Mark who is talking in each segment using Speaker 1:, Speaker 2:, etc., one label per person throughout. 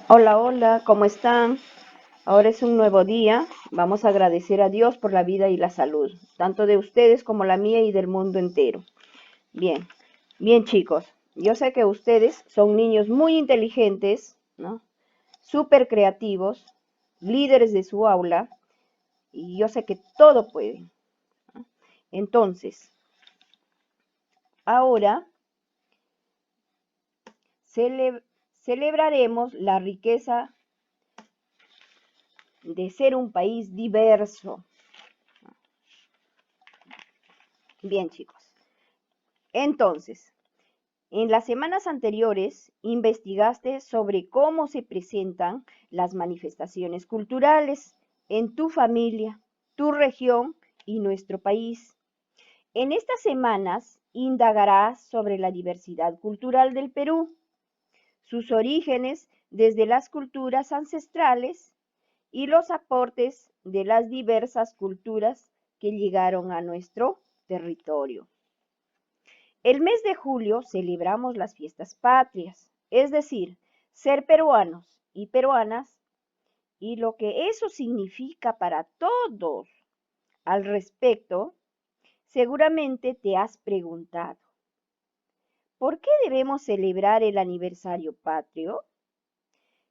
Speaker 1: Hola, hola, ¿cómo están? Ahora es un nuevo día. Vamos a agradecer a Dios por la vida y la salud, tanto de ustedes como la mía y del mundo entero. Bien, bien chicos, yo sé que ustedes son niños muy inteligentes, ¿no? Súper creativos, líderes de su aula, y yo sé que todo pueden. Entonces, ahora celebraremos la riqueza de ser un país diverso. Bien chicos. Entonces, en las semanas anteriores investigaste sobre cómo se presentan las manifestaciones culturales en tu familia, tu región y nuestro país. En estas semanas indagarás sobre la diversidad cultural del Perú, sus orígenes desde las culturas ancestrales y los aportes de las diversas culturas que llegaron a nuestro territorio. El mes de julio celebramos las fiestas patrias, es decir, ser peruanos y peruanas y lo que eso significa para todos. Al respecto, seguramente te has preguntado, ¿por qué debemos celebrar el aniversario patrio?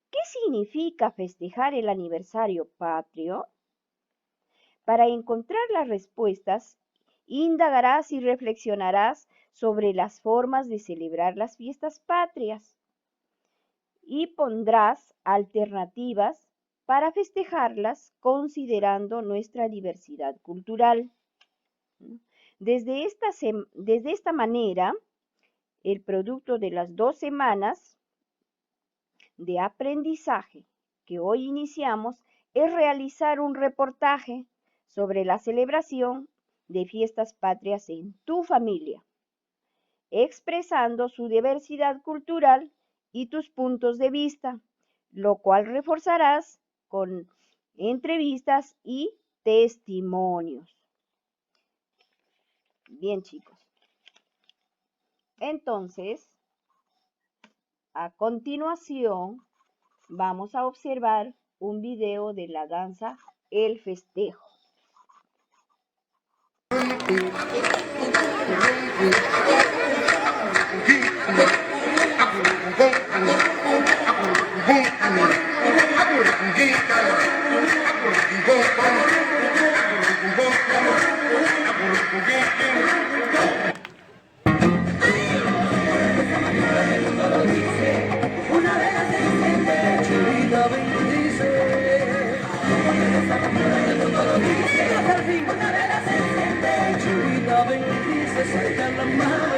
Speaker 1: ¿Qué significa festejar el aniversario patrio? Para encontrar las respuestas, indagarás y reflexionarás sobre las formas de celebrar las fiestas patrias y pondrás alternativas para festejarlas considerando nuestra diversidad cultural. Desde esta manera, el producto de las 2 semanas de aprendizaje que hoy iniciamos es realizar un reportaje sobre la celebración de fiestas patrias en tu familia, expresando su diversidad cultural y tus puntos de vista, lo cual reforzarás con entrevistas y testimonios. Bien, chicos. Entonces, a continuación, vamos a observar un video de la danza El Festejo.
Speaker 2: Saca la mano,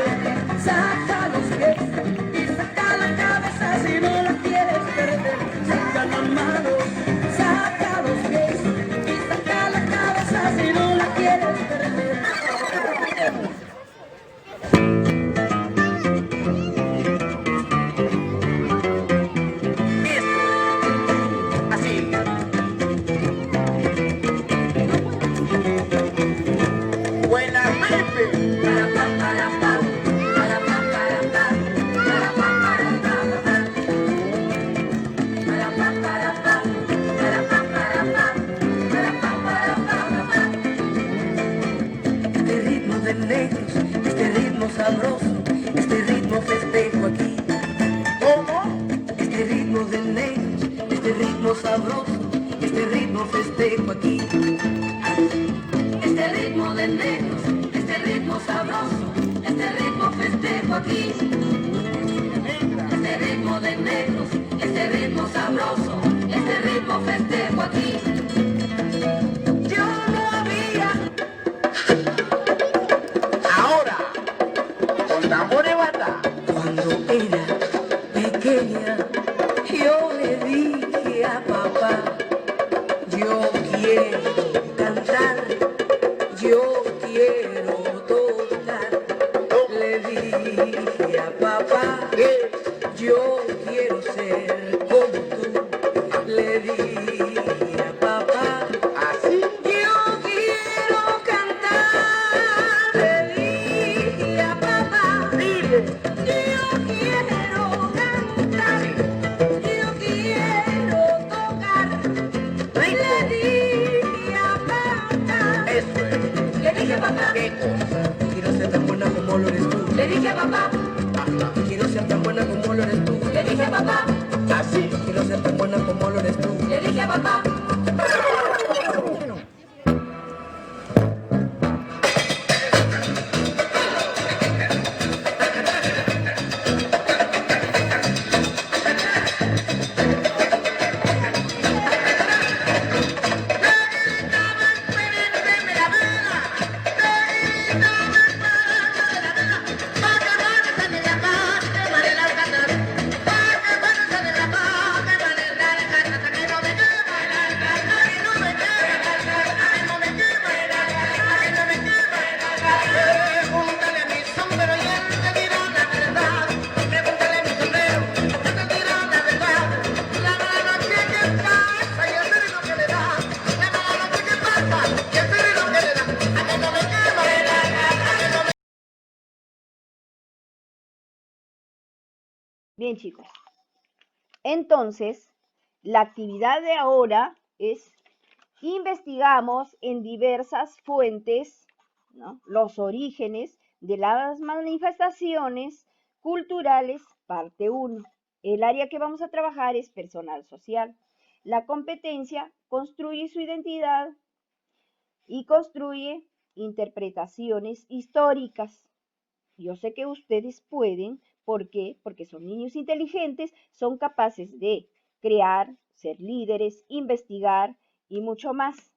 Speaker 2: saca los pies y saca la cabeza si no la quieres perder. Saca la mano, saca los pies y saca la cabeza si no la quieres perder. Así. Buena Pepe. Este ritmo sabroso, este ritmo festejo aquí. ¿Cómo? Este ritmo de negros, este ritmo sabroso, este ritmo festejo aquí. Este ritmo de negros, este ritmo sabroso, este ritmo festejo aquí. Este ritmo de negros, este ritmo sabroso, este ritmo festejo aquí. Yo no había. Ahora, con tambores bata. Cuando era pequeña, yo le dije a papá, yo quiero cantar, yo quiero tocar. Le dije a papá, yo quiero ser como tú. Le dije a papá, así. Yo quiero cantar. Le dije a papá, dile. Yo quiero cantar. Yo quiero
Speaker 1: Bien, chicos. Entonces, la actividad de ahora es investigamos en diversas fuentes, ¿no?, los orígenes de las manifestaciones culturales, parte 1. El área que vamos a trabajar es personal social. La competencia construye su identidad y construye interpretaciones históricas. Yo sé que ustedes pueden, ¿por qué? Porque son niños inteligentes, son capaces de crear, ser líderes, investigar y mucho más.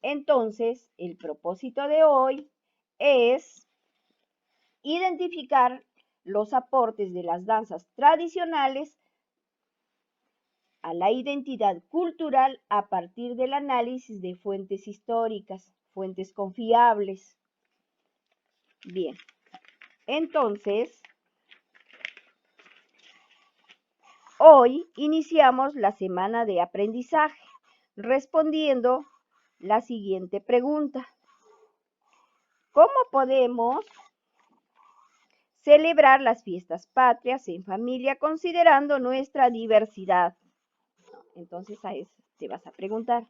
Speaker 1: Entonces, el propósito de hoy es identificar los aportes de las danzas tradicionales a la identidad cultural a partir del análisis de fuentes históricas, fuentes confiables. Bien, entonces, hoy iniciamos la semana de aprendizaje respondiendo la siguiente pregunta. ¿Cómo podemos celebrar las fiestas patrias en familia considerando nuestra diversidad? Entonces a eso te vas a preguntar.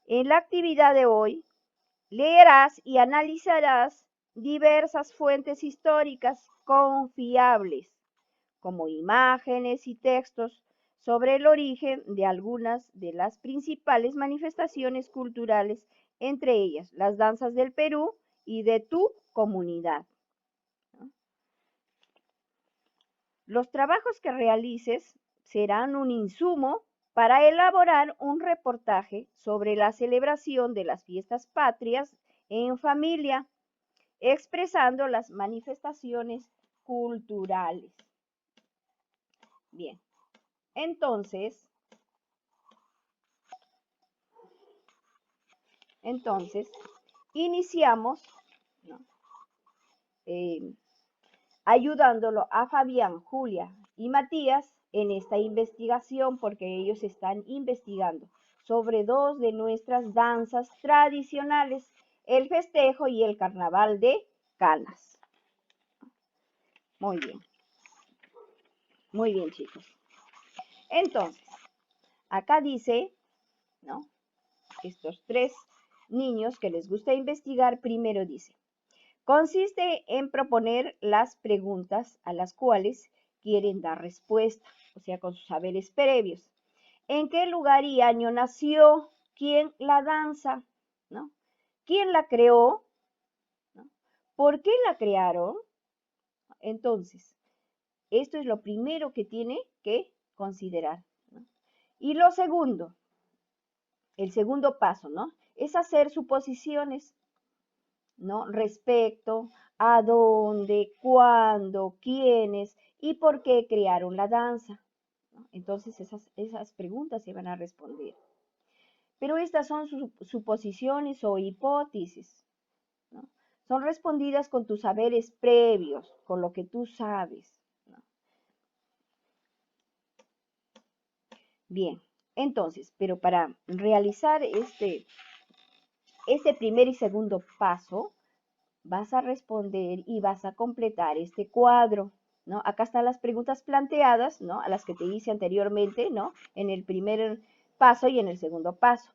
Speaker 1: En la actividad de hoy leerás y analizarás diversas fuentes históricas confiables, como imágenes y textos sobre el origen de algunas de las principales manifestaciones culturales, entre ellas las danzas del Perú y de tu comunidad. Los trabajos que realices serán un insumo para elaborar un reportaje sobre la celebración de las fiestas patrias en familia, expresando las manifestaciones culturales. Bien, entonces, iniciamos, ¿no?, ayudándolo a Fabián, Julia y Matías en esta investigación, porque ellos están investigando sobre dos de nuestras danzas tradicionales, el festejo y el carnaval de Canas. Muy bien, chicos. Entonces, acá dice, ¿no?, estos tres niños que les gusta investigar, primero dice, consiste en proponer las preguntas a las cuales quieren dar respuesta, o sea, con sus saberes previos. ¿En qué lugar y año nació? ¿Quién la danza? ¿No? ¿Quién la creó? ¿No? ¿Por qué la crearon? Entonces, esto es lo primero que tiene que considerar, ¿no? Y lo segundo, el segundo paso, ¿no?, es hacer suposiciones, ¿no?, respecto a dónde, cuándo, quiénes y por qué crearon la danza, ¿no? Entonces esas preguntas se van a responder. Pero estas son suposiciones o hipótesis, ¿no? Son respondidas con tus saberes previos, con lo que tú sabes, ¿no? Bien, entonces, pero para realizar este primer y segundo paso, vas a responder y vas a completar este cuadro, ¿no? Acá están las preguntas planteadas, ¿no?, a las que te hice anteriormente, ¿no?, en el primer paso y en el segundo paso.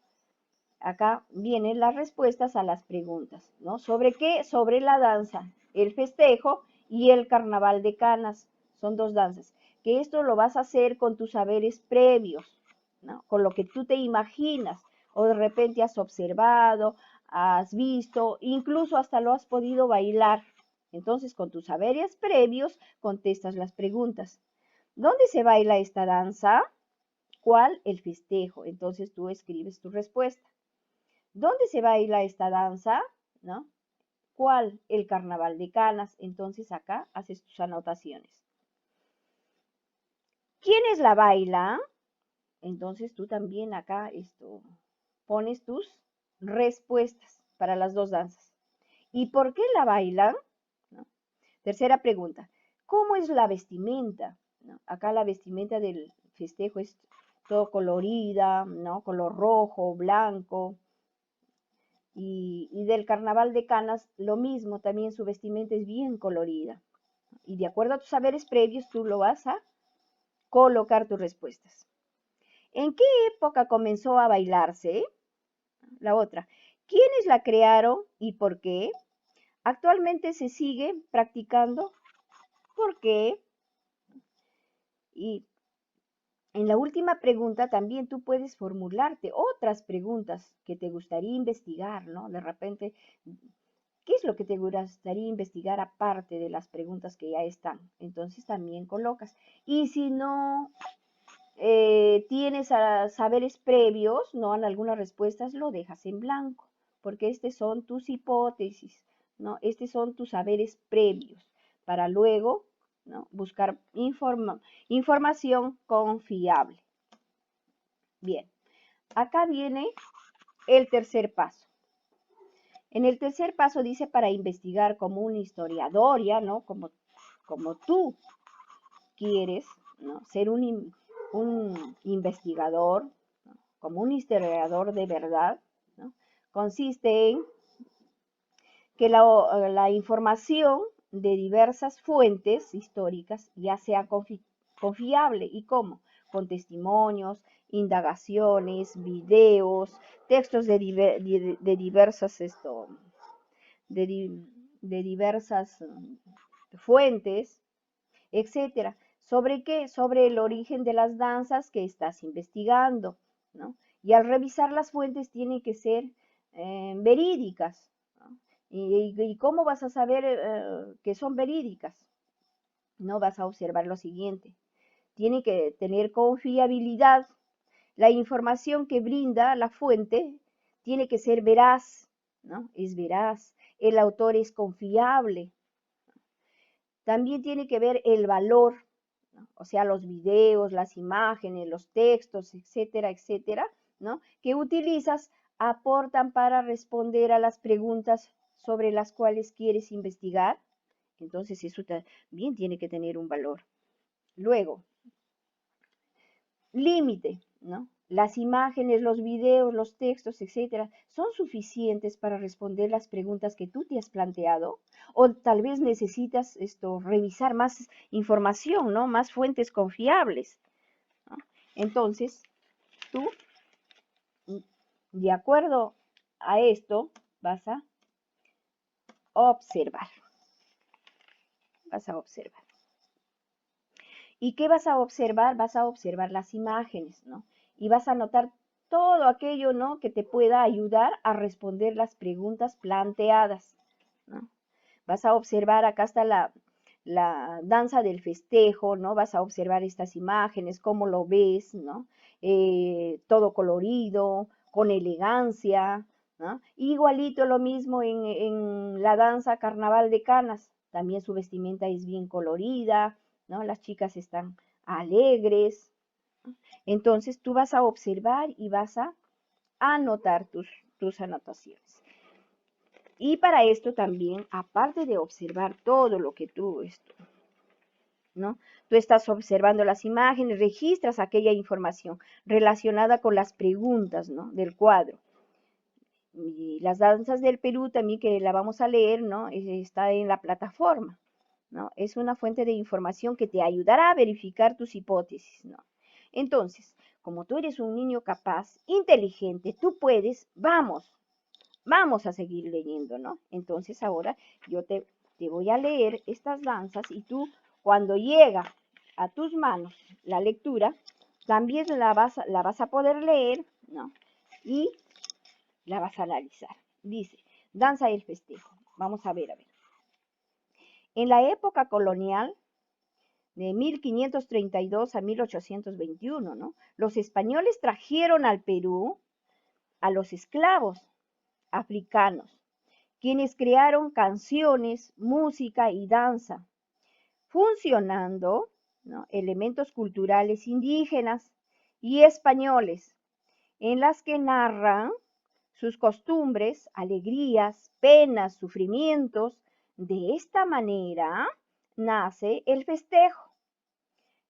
Speaker 1: Acá vienen las respuestas a las preguntas, ¿no? ¿Sobre qué? Sobre la danza, el festejo y el carnaval de Canas. Son dos danzas. Que esto lo vas a hacer con tus saberes previos, ¿no?, con lo que tú te imaginas o de repente has observado, has visto, incluso hasta lo has podido bailar. Entonces, con tus saberes previos, contestas las preguntas. ¿Dónde se baila esta danza? ¿Cuál? El festejo. Entonces, tú escribes tu respuesta. ¿Dónde se baila esta danza? ¿No? ¿Cuál? El carnaval de Canas. Entonces, acá haces tus anotaciones. ¿Quiénes la bailan? Entonces, tú también acá pones tus respuestas para las dos danzas. ¿Y por qué la bailan? ¿No? Tercera pregunta, ¿cómo es la vestimenta? ¿No? Acá la vestimenta del festejo es todo colorida, ¿no?, color rojo, blanco. Y del carnaval de Canas lo mismo, también su vestimenta es bien colorida. Y de acuerdo a tus saberes previos, tú lo vas a colocar tus respuestas. ¿En qué época comenzó a bailarse? La otra. ¿Quiénes la crearon y por qué? Actualmente se sigue practicando. ¿Por qué? Y en la última pregunta también tú puedes formularte otras preguntas que te gustaría investigar, ¿no? De repente, ¿qué es lo que te gustaría investigar aparte de las preguntas que ya están? Entonces también colocas. Y si no tienes saberes previos, no en algunas respuestas, lo dejas en blanco, porque estas son tus hipótesis, ¿no? Estos son tus saberes previos, para luego, ¿no?, buscar información confiable. Bien, acá viene el tercer paso. En el tercer paso dice para investigar como un historiador, ya, ¿no? Como tú quieres, ¿no?, ser un investigador, ¿no?, como un historiador de verdad, ¿no?, consiste en que la información de diversas fuentes históricas ya sea confiable. ¿Y cómo? Con testimonios, indagaciones, videos, textos de diversas de diversas fuentes, etcétera. ¿Sobre qué? Sobre el origen de las danzas que estás investigando, ¿no? Y al revisar las fuentes tienen que ser verídicas, ¿no? ¿Y cómo vas a saber que son verídicas? No, vas a observar lo siguiente. Tiene que tener confiabilidad. La información que brinda la fuente tiene que ser veraz, ¿no? Es veraz. El autor es confiable. También tiene que ver el valor, ¿no? O sea, los videos, las imágenes, los textos, etcétera, etcétera, ¿no?, que utilizas aportan para responder a las preguntas sobre las cuales quieres investigar. Entonces, eso también tiene que tener un valor. Luego, límite, ¿no? Las imágenes, los videos, los textos, etcétera, ¿son suficientes para responder las preguntas que tú te has planteado? O tal vez necesitas revisar más información, ¿no? Más fuentes confiables, ¿no? Entonces, tú, de acuerdo a esto, vas a observar. Vas a observar. ¿Y qué vas a observar? Vas a observar las imágenes, ¿no? Y vas a notar todo aquello, ¿no?, que te pueda ayudar a responder las preguntas planteadas, ¿no? Vas a observar, acá está la danza del festejo, ¿no? Vas a observar estas imágenes, cómo lo ves, ¿no? Todo colorido, con elegancia, ¿no? Igualito lo mismo en la danza Carnaval de Canas, también su vestimenta es bien colorida, ¿no? Las chicas están alegres. Entonces tú vas a observar y vas a anotar tus anotaciones. Y para esto también, aparte de observar todo lo que ¿no?, tú estás observando las imágenes, registras aquella información relacionada con las preguntas, ¿no?, del cuadro. Y las danzas del Perú también, que la vamos a leer, ¿no?, está en la plataforma, ¿no? Es una fuente de información que te ayudará a verificar tus hipótesis, ¿no? Entonces, como tú eres un niño capaz, inteligente, tú puedes, vamos a seguir leyendo, ¿no? Entonces ahora yo te voy a leer estas danzas y tú, cuando llega a tus manos la lectura, también la vas a poder leer, ¿no? Y la vas a analizar. Dice, danza del festejo. Vamos a ver, a ver. En la época colonial, de 1532 a 1821, ¿no?, los españoles trajeron al Perú a los esclavos africanos, quienes crearon canciones, música y danza, funcionando, ¿no?, elementos culturales indígenas y españoles, en las que narran sus costumbres, alegrías, penas, sufrimientos. De esta manera nace el festejo,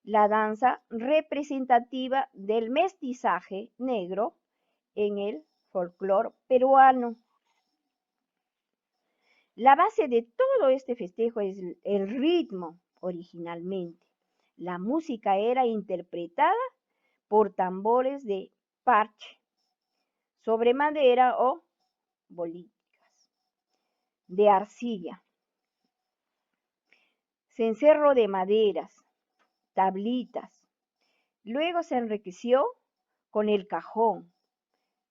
Speaker 1: la danza representativa del mestizaje negro en el folclore peruano. La base de todo este festejo es el ritmo, originalmente. La música era interpretada por tambores de parche sobre madera o bolitas de arcilla, cencerro de maderas, tablitas. Luego se enriqueció con el cajón,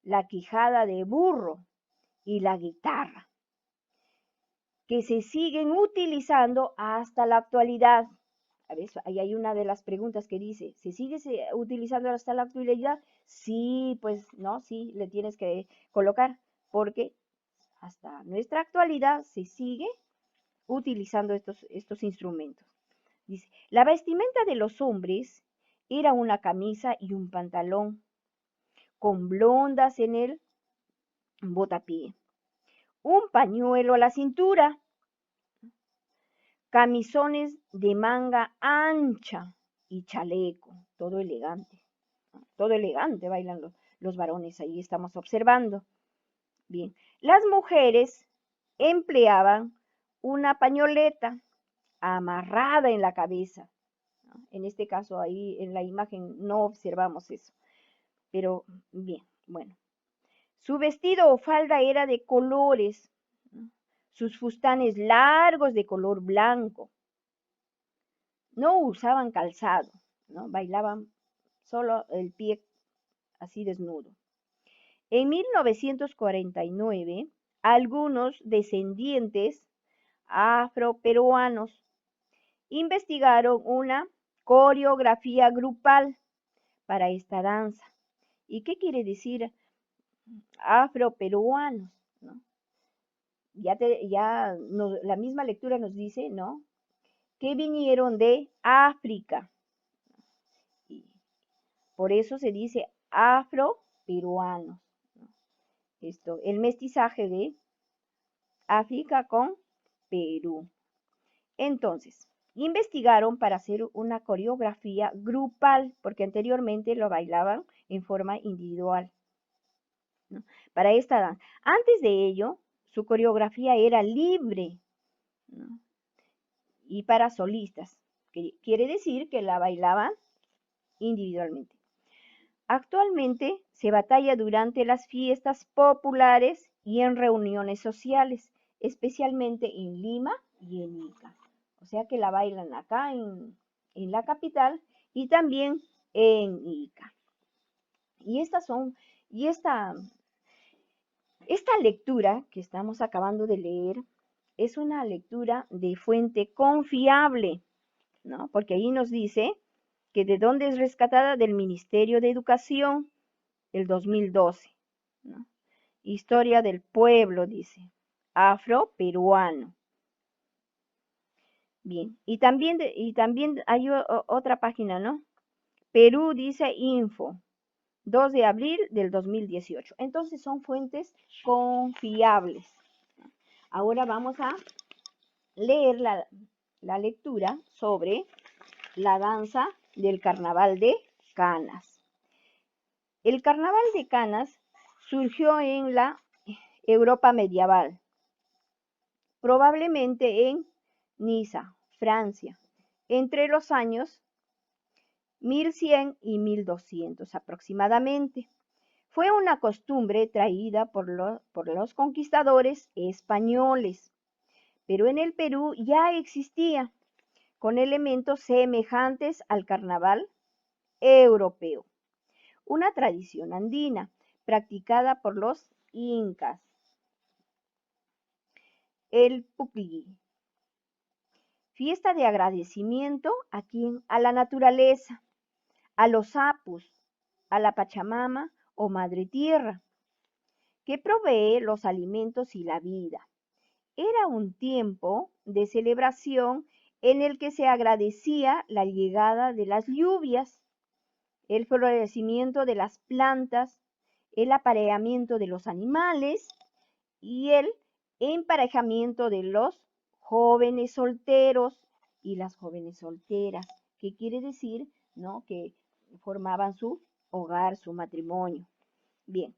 Speaker 1: la quijada de burro y la guitarra, que se siguen utilizando hasta la actualidad. A ver, ahí hay una de las preguntas que dice, ¿se sigue utilizando hasta la actualidad? Sí, pues no, sí, le tienes que colocar, porque hasta nuestra actualidad se sigue utilizando estos instrumentos. Dice, la vestimenta de los hombres era una camisa y un pantalón con blondas en el botapié, un pañuelo a la cintura, camisones de manga ancha y chaleco, todo elegante bailan los varones, ahí estamos observando. Bien, las mujeres empleaban una pañoleta amarrada en la cabeza, ¿no? En este caso ahí en la imagen no observamos eso, pero bien, bueno. Su vestido o falda era de colores, ¿no? Sus fustanes largos de color blanco. No usaban calzado, ¿no? Bailaban solo el pie así desnudo. En 1949, algunos descendientes afroperuanos investigaron una coreografía grupal para esta danza. ¿Y qué quiere decir afroperuanos? ¿No? La misma lectura nos dice, ¿no? Que vinieron de África. Y por eso se dice afroperuanos, ¿no? El mestizaje de África con Perú. Entonces, investigaron para hacer una coreografía grupal, porque anteriormente lo bailaban en forma individual, ¿no? Para esta danza. Antes de ello, su coreografía era libre, ¿no? Y para solistas, que quiere decir que la bailaban individualmente. Actualmente se batalla durante las fiestas populares y en reuniones sociales, especialmente en Lima y en Ica. O sea que la bailan acá en la capital y también en Ica. Y esta lectura que estamos acabando de leer es una lectura de fuente confiable, ¿no? Porque ahí nos dice que de dónde es rescatada del Ministerio de Educación del 2012, ¿no? Historia del pueblo, dice, afroperuano. Bien, y también hay otra página, ¿no? Perú dice info, 2 de abril del 2018. Entonces son fuentes confiables. Ahora vamos a leer la lectura sobre la danza del Carnaval de Canas. El Carnaval de Canas surgió en la Europa medieval, probablemente en Niza, Francia, entre los años 1100 y 1200 aproximadamente. Fue una costumbre traída por los conquistadores españoles, pero en el Perú ya existía, con elementos semejantes al carnaval europeo, una tradición andina practicada por los incas. El Pucllí, fiesta de agradecimiento a la naturaleza, a los apus, a la Pachamama o Madre Tierra, que provee los alimentos y la vida. Era un tiempo de celebración en el que se agradecía la llegada de las lluvias, el florecimiento de las plantas, el apareamiento de los animales y el emparejamiento de los jóvenes solteros y las jóvenes solteras, que quiere decir, ¿no?, que formaban su hogar, su matrimonio. Bien,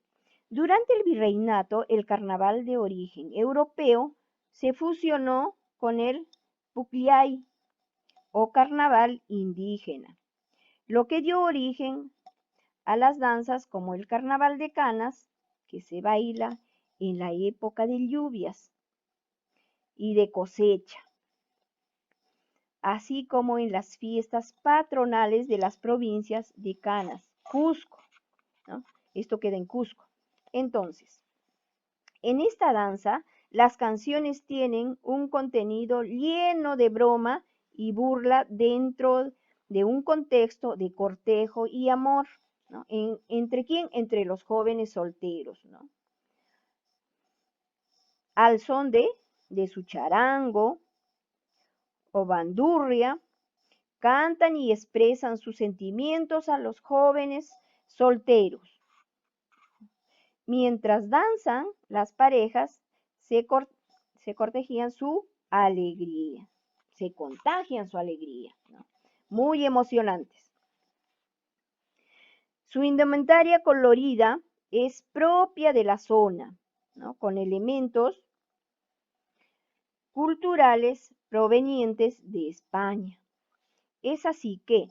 Speaker 1: durante el virreinato, el carnaval de origen europeo se fusionó con el Pucllay, o carnaval indígena, lo que dio origen a las danzas como el carnaval de Canas, que se baila en la época de lluvias y de cosecha, así como en las fiestas patronales de las provincias de Canas, Cusco, ¿no? Esto queda en Cusco. Entonces, en esta danza, las canciones tienen un contenido lleno de broma y burla dentro de un contexto de cortejo y amor, ¿no? ¿Entre quién? Entre los jóvenes solteros, ¿no? Al son de su charango o bandurria, cantan y expresan sus sentimientos a los jóvenes solteros. Mientras danzan, las parejas se cortejían su alegría, se contagian su alegría, ¿no? Muy emocionantes. Su indumentaria colorida es propia de la zona, ¿no? Con elementos culturales provenientes de España. Es así que,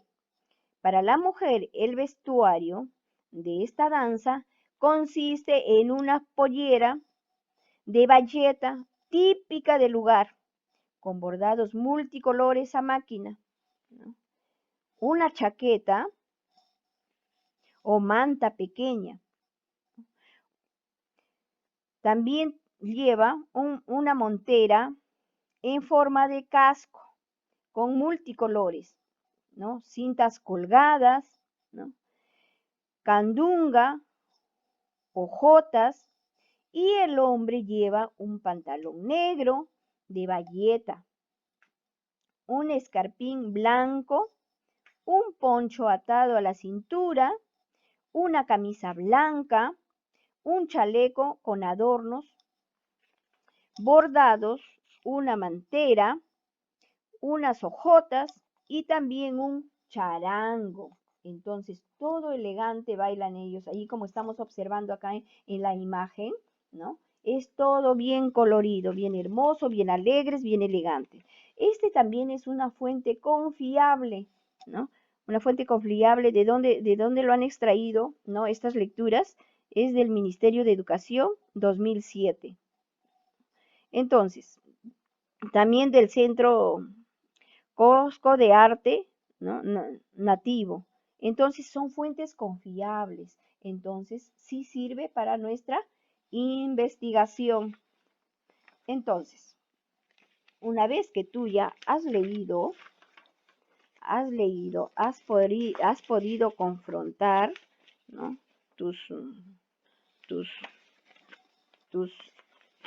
Speaker 1: para la mujer, el vestuario de esta danza consiste en una pollera de bayeta típica del lugar, con bordados multicolores a máquina, ¿no? Una chaqueta o manta pequeña. También lleva una montera en forma de casco con multicolores, ¿no? Cintas colgadas, ¿no? Candunga, hojotas, y el hombre lleva un pantalón negro de bayeta, un escarpín blanco, un poncho atado a la cintura, una camisa blanca, un chaleco con adornos bordados, una mantera, unas hojotas y también un charango. Entonces, todo elegante bailan ellos, ahí como estamos observando acá en la imagen, ¿no? Es todo bien colorido, bien hermoso, bien alegres, bien elegante. Este también es una fuente confiable, ¿no? Una fuente confiable de dónde lo han extraído, ¿no? Estas lecturas es del Ministerio de Educación 2007. Entonces, también del Centro Cosco de Arte, ¿no? Nativo. Entonces son fuentes confiables. Entonces sí sirve para nuestra investigación. Entonces, una vez que tú ya has leído, has podido confrontar, ¿no? tus, tus, tus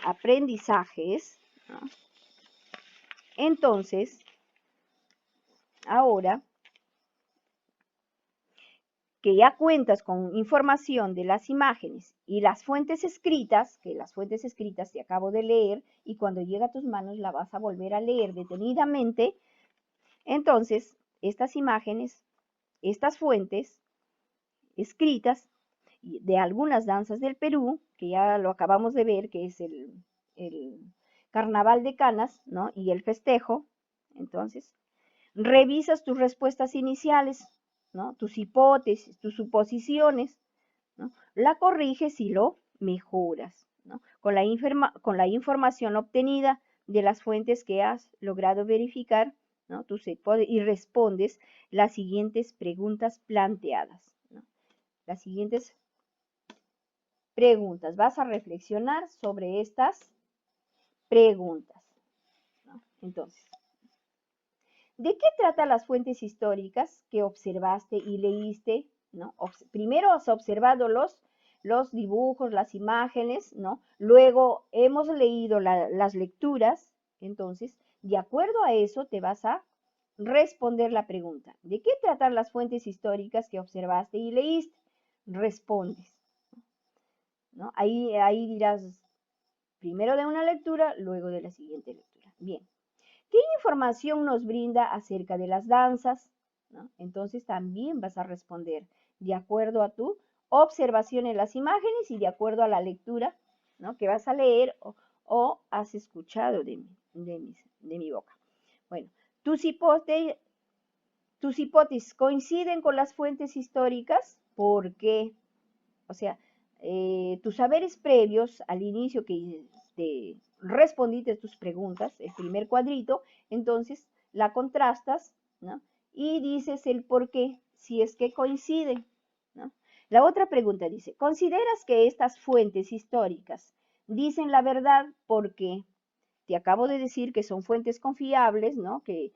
Speaker 1: aprendizajes, ¿no? Entonces, ahora que ya cuentas con información de las imágenes y las fuentes escritas, que las fuentes escritas te acabo de leer y cuando llega a tus manos la vas a volver a leer detenidamente, entonces estas imágenes, estas fuentes escritas de algunas danzas del Perú, que ya lo acabamos de ver, que es el Carnaval de Canas, ¿no? Y el festejo, entonces, revisas tus respuestas iniciales, ¿no? Tus hipótesis, tus suposiciones, ¿no? La corriges y lo mejoras, ¿no? Con la información obtenida de las fuentes que has logrado verificar, ¿no? Y respondes las siguientes preguntas planteadas, ¿no? Las siguientes preguntas. Vas a reflexionar sobre estas preguntas, ¿no? Entonces, ¿de qué tratan las fuentes históricas que observaste y leíste, ¿no? Primero has observado los dibujos, las imágenes, ¿no? Luego hemos leído las lecturas, entonces, de acuerdo a eso te vas a responder la pregunta. ¿De qué tratan las fuentes históricas que observaste y leíste? Respondes, ¿no? Ahí dirás primero de una lectura, luego de la siguiente lectura. Bien. ¿Qué información nos brinda acerca de las danzas? ¿No? Entonces también vas a responder de acuerdo a tu observación en las imágenes y de acuerdo a la lectura, ¿no? Que vas a leer o has escuchado de mi boca. Bueno, tus ¿Tus hipótesis coinciden con las fuentes históricas? ¿Por qué? O sea, tus saberes previos al inicio que respondiste tus preguntas, el primer cuadrito, entonces la contrastas, ¿no? Y dices el por qué, si es que coinciden, ¿no? La otra pregunta dice, ¿consideras que estas fuentes históricas dicen la verdad? Porque te acabo de decir que son fuentes confiables, ¿no? Que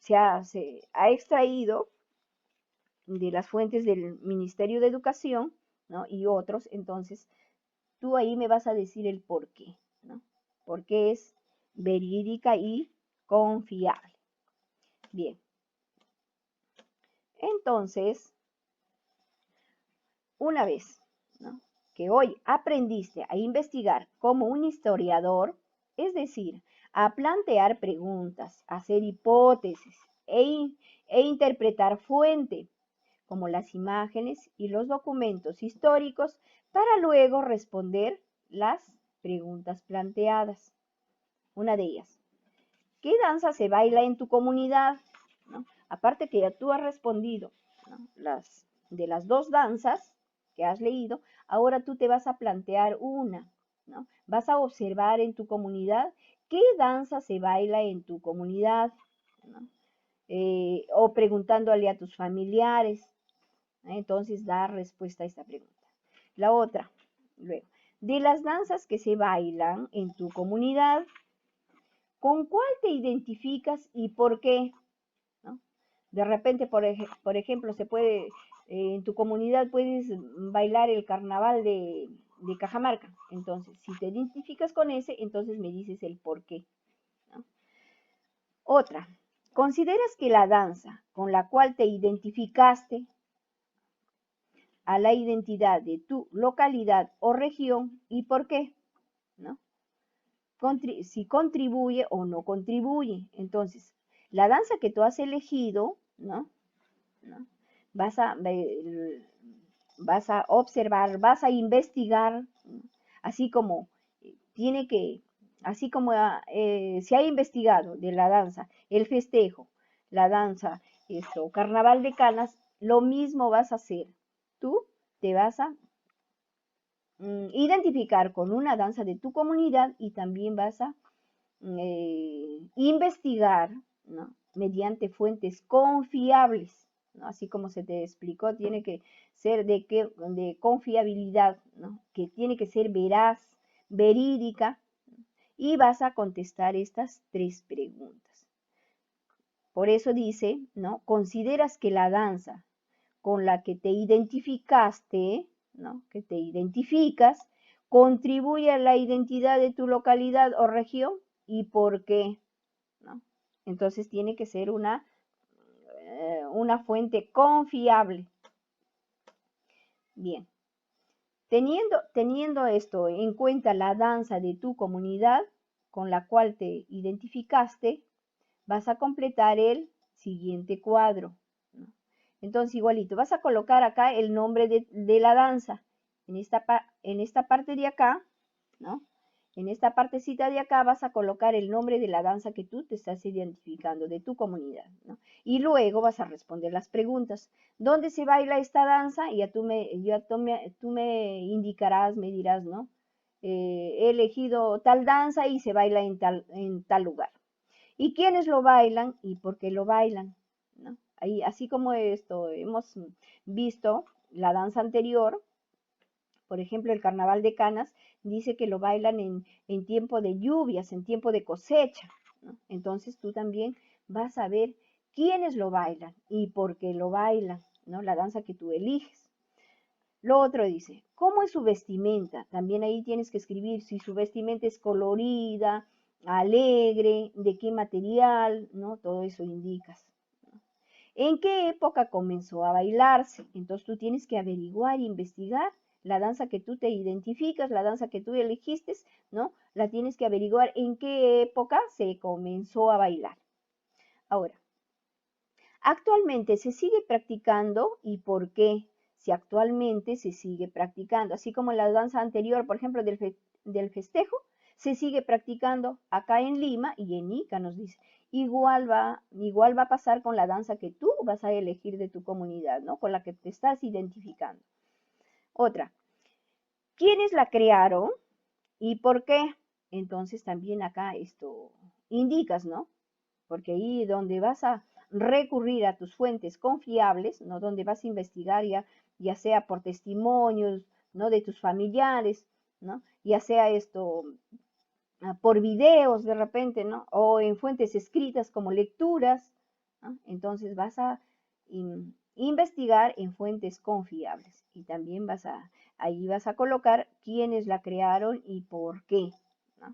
Speaker 1: se ha extraído de las fuentes del Ministerio de Educación, ¿no? Y otros, entonces tú ahí me vas a decir el por qué, ¿no? Porque es verídica y confiable. Bien, entonces, una vez, ¿no?, que hoy aprendiste a investigar como un historiador, es decir, a plantear preguntas, a hacer hipótesis e interpretar fuente, como las imágenes y los documentos históricos, para luego responder las preguntas planteadas. Una de ellas, ¿qué danza se baila en tu comunidad? ¿No? Aparte que ya tú has respondido, ¿no?, de las dos danzas que has leído, ahora tú te vas a plantear una, ¿no? Vas a observar en tu comunidad qué danza se baila en tu comunidad, ¿no? O preguntándole a tus familiares. Entonces, da respuesta a esta pregunta. La otra, luego, de las danzas que se bailan en tu comunidad, ¿con cuál te identificas y por qué? ¿No? De repente, por ejemplo, en tu comunidad puedes bailar el carnaval de Cajamarca. Entonces, si te identificas con ese, entonces me dices el por qué, ¿no? Otra, ¿consideras que la danza con la cual te identificaste a la identidad de tu localidad o región y por qué? ¿No? Si contribuye o no contribuye. Entonces, la danza que tú has elegido, ¿no?, ¿no?, vas a observar, vas a investigar, ¿no?, así como tiene que, así como se ha investigado de la danza, el festejo, la danza, carnaval de canas, lo mismo vas a hacer. Tú te vas a identificar con una danza de tu comunidad y también vas a investigar, ¿no?, mediante fuentes confiables, ¿no? Así como se te explicó, tiene que ser de confiabilidad, ¿no?, que tiene que ser veraz, verídica, y vas a contestar estas tres preguntas. Por eso dice, ¿no?, ¿consideras que la danza con la que te identificaste, ¿no?, que te identificas, contribuye a la identidad de tu localidad o región y por qué? ¿No? Entonces tiene que ser una fuente confiable. Bien, teniendo esto en cuenta, la danza de tu comunidad con la cual te identificaste, vas a completar el siguiente cuadro, ¿no? Entonces, igualito, vas a colocar acá el nombre de la danza. En esta parte de acá, ¿no?, en esta partecita de acá vas a colocar el nombre de la danza que tú te estás identificando, de tu comunidad, ¿no? Y luego vas a responder las preguntas. ¿Dónde se baila esta danza? Y tú me indicarás, me dirás, ¿no? He elegido tal danza y se baila en tal lugar. ¿Y quiénes lo bailan y por qué lo bailan? ¿No? Ahí, así como esto hemos visto la danza anterior, por ejemplo, el carnaval de Canas, dice que lo bailan en tiempo de lluvias, en tiempo de cosecha, ¿no? Entonces tú también vas a ver quiénes lo bailan y por qué lo bailan, ¿no?, la danza que tú eliges. Lo otro dice, ¿cómo es su vestimenta? También ahí tienes que escribir si su vestimenta es colorida, alegre, de qué material, ¿no? Todo eso indicas, ¿no? ¿En qué época comenzó a bailarse? Entonces tú tienes que averiguar e investigar la danza que tú te identificas, la danza que tú elegiste, ¿no? La tienes que averiguar en qué época se comenzó a bailar. Ahora, ¿actualmente se sigue practicando y por qué? Si actualmente se sigue practicando, así como en la danza anterior, por ejemplo, del festejo, se sigue practicando acá en Lima y en Ica, nos dice. igual va a pasar con la danza que tú vas a elegir de tu comunidad, ¿no? Con la que te estás identificando. Otra, ¿quiénes la crearon y por qué? Entonces también acá esto indicas, ¿no? Porque ahí donde vas a recurrir a tus fuentes confiables, ¿no? Donde vas a investigar ya sea por testimonios, ¿no? De tus familiares, ¿no? Ya sea esto por videos de repente, ¿no? O en fuentes escritas como lecturas, ¿no? Entonces vas a investigar en fuentes confiables y también ahí vas a colocar quiénes la crearon y por qué, ¿no?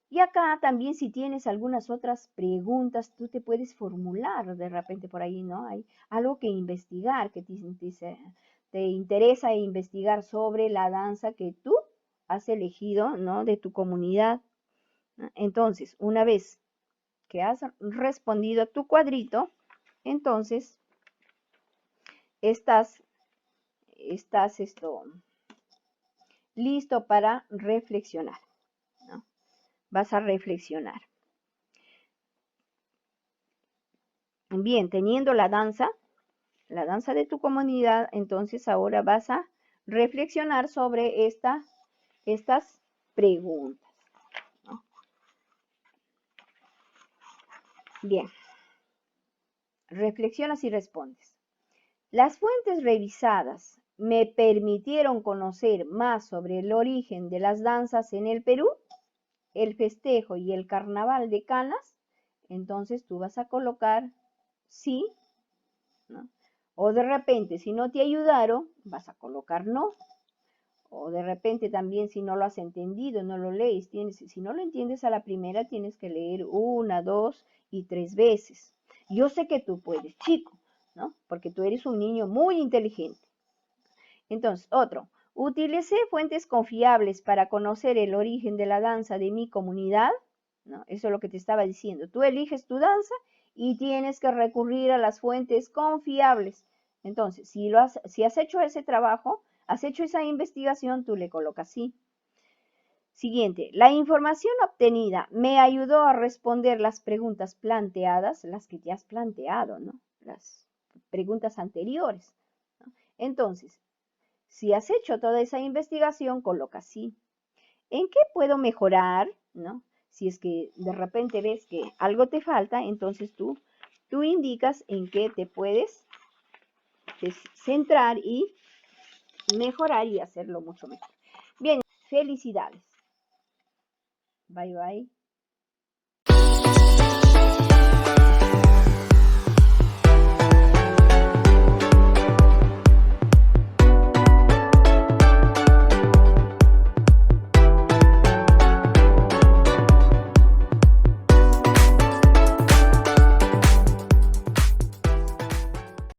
Speaker 1: Y acá también si tienes algunas otras preguntas, tú te puedes formular de repente por ahí, ¿no? Hay algo que investigar, que te interesa investigar sobre la danza que tú has elegido, ¿no? De tu comunidad. Entonces, una vez que has respondido a tu cuadrito, entonces estás listo para reflexionar, ¿no? Vas a reflexionar. Bien, teniendo la danza de tu comunidad, entonces ahora vas a reflexionar sobre estas preguntas, ¿no? Bien, reflexionas y respondes. Las fuentes revisadas me permitieron conocer más sobre el origen de las danzas en el Perú, el festejo y el carnaval de Canas. Entonces tú vas a colocar sí, ¿no? O de repente, si no te ayudaron, vas a colocar no. O de repente también si no lo has entendido, no lo lees, si no lo entiendes a la primera, tienes que leer 1, 2 y 3 veces. Yo sé que tú puedes, chico, ¿no? Porque tú eres un niño muy inteligente. Entonces, otro, utilicé fuentes confiables para conocer el origen de la danza de mi comunidad, ¿no? Eso es lo que te estaba diciendo. Tú eliges tu danza y tienes que recurrir a las fuentes confiables. Entonces, si has hecho ese trabajo, has hecho esa investigación, tú le colocas sí. Siguiente, la información obtenida me ayudó a responder las preguntas planteadas, las que te has planteado, ¿no? Las preguntas anteriores, ¿no? Entonces, si has hecho toda esa investigación, coloca sí. ¿En qué puedo mejorar? ¿No? Si es que de repente ves que algo te falta, entonces tú indicas en qué te puedes centrar y mejorar y hacerlo mucho mejor. Bien, felicidades. Bye bye.